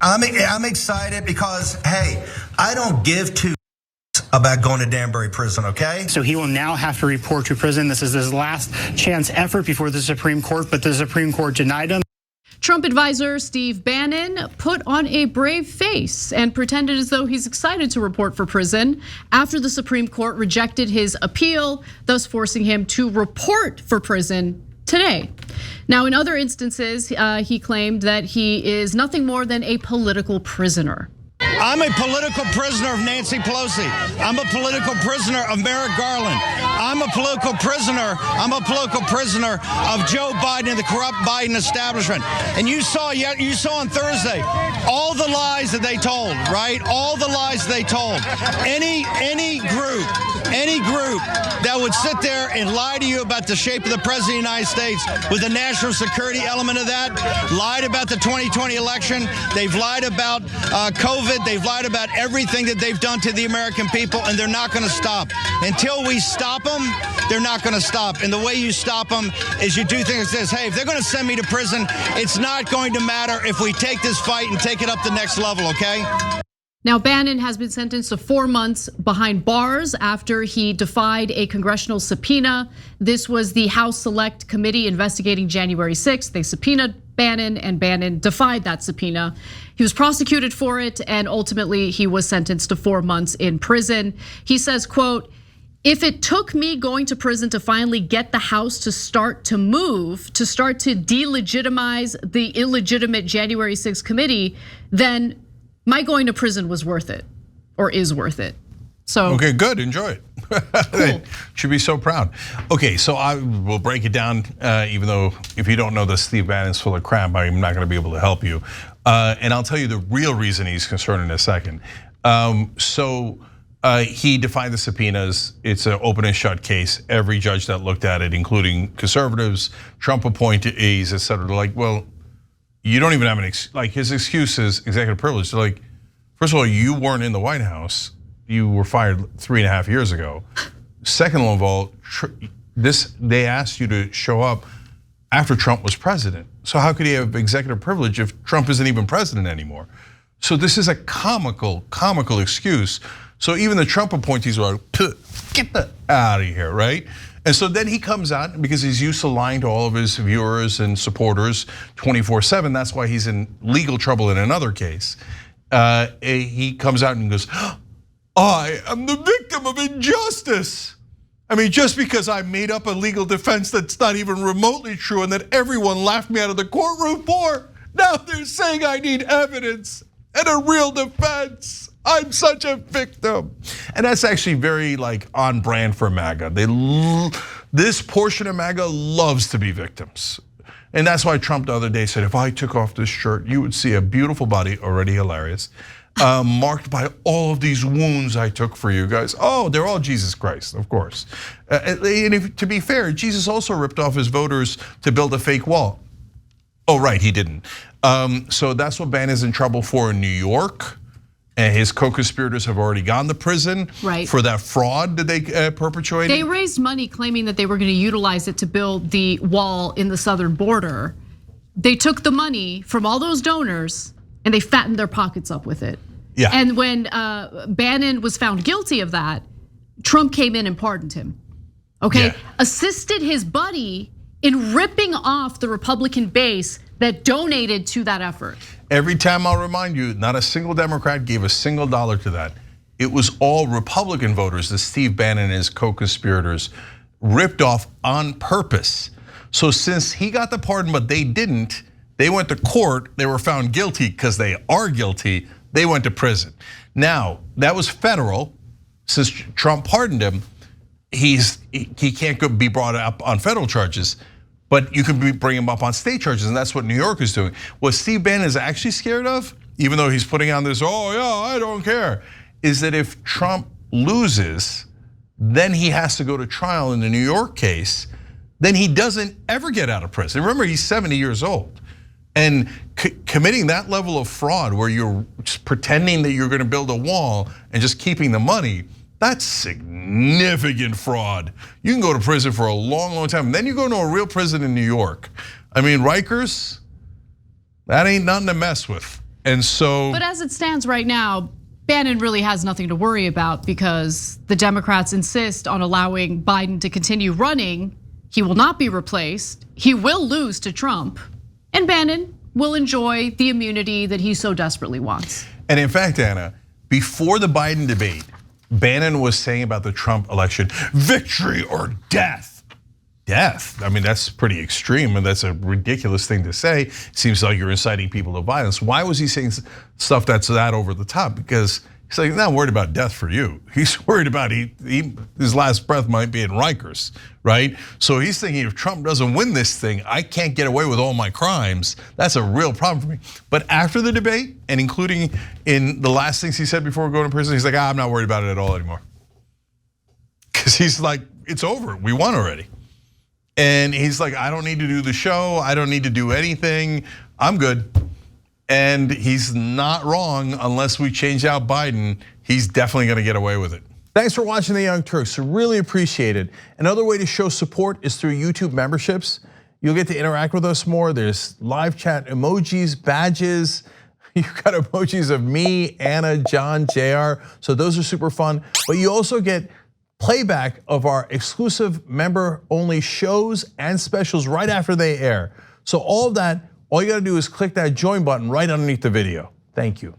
I'm excited because, hey, I don't give two about going to Danbury prison, okay? So he will now have to report to prison. This is his last chance effort before the Supreme Court, but the Supreme Court denied him. Trump advisor Steve Bannon put on a brave face and pretended as though he's excited to report for prison after the Supreme Court rejected his appeal, thus forcing him to report for prison today. Now, in other instances, he claimed that he is nothing more than a political prisoner. I'm a political prisoner of Nancy Pelosi. I'm a political prisoner of Merrick Garland. I'm a political prisoner of Joe Biden and the corrupt Biden establishment. And you saw on Thursday all the lies that they told, right? All the lies they told. Any group that would sit there and lie to you about the shape of the president of the United States with the national security element of that, lied about the 2020 election. They've lied about COVID. They've lied about everything that they've done to the American people, and they're not going to stop. Until we stop them, they're not going to stop. And the way you stop them is you do things like this. Hey, if they're going to send me to prison, it's not going to matter if we take this fight and take it up the next level, okay? Now, Bannon has been sentenced to 4 months behind bars after he defied a congressional subpoena. This was the House Select Committee investigating January 6th. They subpoenaed Bannon, and Bannon defied that subpoena. He was prosecuted for it, and ultimately he was sentenced to 4 months in prison. He says, quote, "If it took me going to prison to finally get the House to start to move, to start to delegitimize the illegitimate January 6th committee, then my going to prison was worth it, or is worth it." So okay, good, enjoy it. Cool. Should be so proud. Okay, so I will break it down, even though if you don't know that Steve Bannon's full of crap, I'm not gonna be able to help you. And I'll tell you the real reason he's concerned in a second. He defied the subpoenas. It's an open and shut case. Every judge that looked at it, including conservatives, Trump appointees, et cetera, they're like, well, you don't even have like his excuse is executive privilege. They're like, first of all, you weren't in the White House. You were fired 3.5 years ago. Second of all, they asked you to show up after Trump was president. So how could he have executive privilege if Trump isn't even president anymore? So this is a comical excuse. So even the Trump appointees are like, get that out of here, right? And so then he comes out because he's used to lying to all of his viewers and supporters 24/7. That's why he's in legal trouble in another case. He comes out and goes, I am the victim of injustice. I mean, just because I made up a legal defense that's not even remotely true and that everyone laughed me out of the courtroom for, now they're saying I need evidence and a real defense. I'm such a victim. And that's actually very like on brand for MAGA. This portion of MAGA loves to be victims. And that's why Trump the other day said, if I took off this shirt, you would see a beautiful body, already hilarious, marked by all of these wounds I took for you guys. Oh, they're all Jesus Christ, of course. And to be fair, Jesus also ripped off his voters to build a fake wall. Oh, right, he didn't. So that's what Bannon is in trouble for in New York. And his co-conspirators have already gone to prison for that fraud that they perpetrated. They raised money claiming that they were going to utilize it to build the wall in the southern border. They took the money from all those donors and they fattened their pockets up with it. Yeah. And when Bannon was found guilty of that, Trump came in and pardoned him. Okay, assisted his buddy in ripping off the Republican base that donated to that effort. Every time I'll remind you, not a single Democrat gave a single dollar to that. It was all Republican voters that Steve Bannon and his co-conspirators ripped off on purpose. So since he got the pardon, but they didn't, they went to court, they were found guilty because they are guilty, they went to prison. Now, that was federal. Since Trump pardoned him, he can't be brought up on federal charges. But you can bring him up on state charges, and that's what New York is doing. What Steve Bannon is actually scared of, even though he's putting on this, oh yeah, I don't care, is that if Trump loses, then he has to go to trial in the New York case, then he doesn't ever get out of prison. Remember, he's 70 years old. And committing that level of fraud where you're just pretending that you're gonna build a wall and just keeping the money, that's significant fraud. You can go to prison for a long, long time. Then you go to a real prison in New York. I mean, Rikers, that ain't nothing to mess with. And so, but as it stands right now, Bannon really has nothing to worry about because the Democrats insist on allowing Biden to continue running. He will not be replaced. He will lose to Trump, and Bannon will enjoy the immunity that he so desperately wants. And in fact, Anna, before the Biden debate, Bannon was saying about the Trump election, victory or death. Death. I mean, that's pretty extreme and that's a ridiculous thing to say. It seems like you're inciting people to violence. Why was he saying stuff that's that over the top? Because he's like, not worried about death for you. He's worried about his last breath might be in Rikers, right? So he's thinking if Trump doesn't win this thing, I can't get away with all my crimes. That's a real problem for me. But after the debate, and including in the last things he said before going to prison, he's like, I'm not worried about it at all anymore. Because he's like, it's over, we won already. And he's like, I don't need to do the show, I don't need to do anything, I'm good. And he's not wrong unless we change out Biden, he's definitely gonna get away with it. Thanks for watching The Young Turks, really appreciate it. Another way to show support is through YouTube memberships. You'll get to interact with us more. There's live chat emojis, badges. You've got emojis of me, Anna, John, JR, so those are super fun. But you also get playback of our exclusive member-only shows and specials right after they air. So all of that, all you gotta do is click that join button right underneath the video. Thank you.